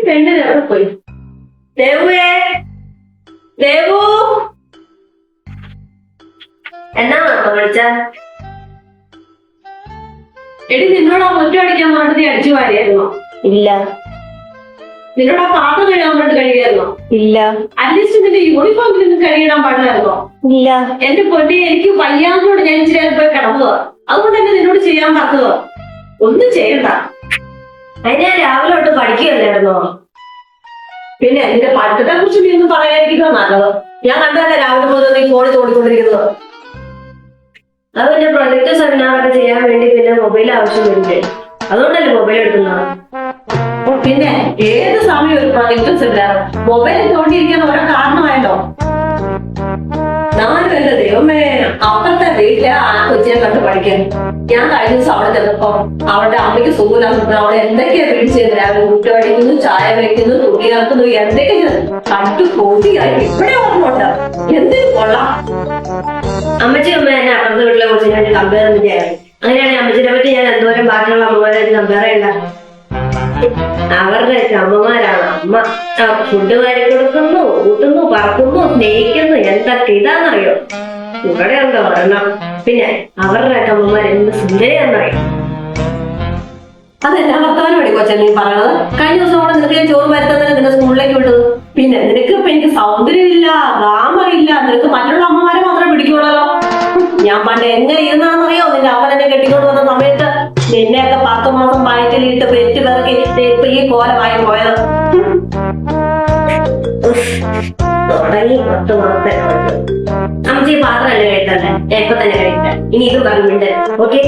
പെണ്ണിന് എവിടെ പോയി? ദേവുവേ, ദേവു, എന്നാ വിളിച്ച? എടി, നിന്നോട് ആ മുറ്റം അടിക്കാൻ പറഞ്ഞിട്ട് നീ അടിച്ചു വാരിയായിരുന്നോ? ഇല്ല. നിന്നോട് ആ പാത്രം കഴുകാൻ പറഞ്ഞിട്ട് കഴുകിയായിരുന്നോ? ഇല്ല. അറ്റ്ലീസ്റ്റ് നിന്റെ യൂണിഫോമിൽ നിന്ന് കഴുകിടാൻ പാടില്ലായിരുന്നോ? ഇല്ല. എന്റെ പൊട്ടി, എനിക്ക് വയ്യാന്നോട് ഞാൻ ഇച്ചിരി പോയി കിടന്നതാ. അതുകൊണ്ട് തന്നെ നിന്നോട് ചെയ്യാൻ പറഞ്ഞതോ. ഒന്നും ചെയ്യണ്ട. അതിനെ രാവിലെ തൊട്ട് പഠിക്കുകയല്ലായിരുന്നോ? പിന്നെ നിന്റെ പഠിത്തത്തെ കുറിച്ച് നീ ഒന്നും പറയാതിരിക്കുക നല്ലത്. ഞാൻ കണ്ടതല്ലേ രാവിലെ മുതൽ നീ ഫോണിൽ തോടിക്കൊണ്ടിരിക്കുന്നത്. അത് പിന്നെ പ്രൊജക്ട് സെമിനാറൊക്കെ ചെയ്യാൻ വേണ്ടി പിന്നെ മൊബൈൽ ആവശ്യം വരില്ലേ? അതുകൊണ്ടല്ലേ മൊബൈൽ എടുക്കുന്നത്. പിന്നെ ഏത് സമയം ഒരു പ്രൊജക്ട് സെമിനാർ മൊബൈലിൽ തോണ്ടിയിരിക്കുന്ന ഓരോ കാരണമായല്ലോ. ഞാനും എന്റെ ദൈവമേ, അപ്പത്തെ വീട്ടിലെ ആ കൊച്ചിനെ കണ്ട് പഠിക്കാൻ ഞാൻ കഴിഞ്ഞ ദിവസം അവിടെ ചെന്നപ്പോ അവളുടെ അമ്മയ്ക്ക് സുഖമില്ലാത്ത അവിടെ എന്തൊക്കെയാ വീട് ചെയ്ത് രാവിലെ കുട്ടി പഠിക്കുന്നു, ചായ വയ്ക്കുന്നു, തുണി ഇറക്കുന്നു, എന്തൊക്കെ കണ്ടു കോടിയായി ഇവിടെ ഓർമ്മയുണ്ട്. എന്തിനും കൊള്ളാം. അമ്മച്ചി അമ്മ എന്നെ അപ്പുറത്തെ വീട്ടിലെ കൊച്ചിനെ വേണ്ടി കമ്പയർ ചെയ്യാറ്. അങ്ങനെയാണെങ്കിൽ അമ്മച്ചിനെ പറ്റി ഞാൻ എന്തോരം ബാക്കിയുള്ള അമ്മമാരായിട്ട് കമ്പയർ ചെയ്യണ്ട. അവരുടെ അമ്മമാരാണ് അമ്മ. ഫുഡ് വാരി കൊടുക്കുന്നു, കൂട്ടുന്നു, പറക്കുന്നു, സ്നേഹിക്കുന്നു, എന്തൊക്കെ ഇതാന്നറിയോ? ഇവിടെ ഉണ്ടോ ഒരെണ്ണം. പിന്നെ അവരുടെ അമ്മമാർ എന്ത് സുന്ദരിയാന്നറിയോ? അതെന്നാ വർത്തമാനം വേണ്ടി കൊച്ചെ നീ പറയണത്? കഴിഞ്ഞ ദിവസം അവിടെ നിനക്ക് ഞാൻ ചോറ് വരുത്തുന്നതിന് നിന്റെ സ്കൂളിലേക്ക് വിട്ടത്. പിന്നെ നിനക്ക് ഇപ്പൊ എനിക്ക് സൗന്ദര്യമില്ല, ഗ്രാമറില്ല, നിനക്ക് മറ്റുള്ള അമ്മമാരെ മാത്രമേ പിടിക്കുള്ളൂ. ഞാൻ പണ്ട് എങ്ങനെ ഇരുന്നാന്നറിയോ? നിന്റെ അവൻ എന്നെ കെട്ടിക്കൊണ്ട് വന്ന സമയത്ത് നിന്നെയൊക്കെ 10 മാസം വയറ്റിലിട്ട് പെറ്റ് പിറക്കി ഇപ്പൊ ഈ കോലമായി പോയത്. തുടങ്ങി 10 മാസത്തെ അമ്മച്ചി പാത്രമല്ലേ കഴിക്കണ്ടേ? ഞാൻ ഇപ്പൊ തന്നെ കഴിക്കാം. ഇനി ഇത് പറഞ്ഞിട്ട് ഓക്കെ.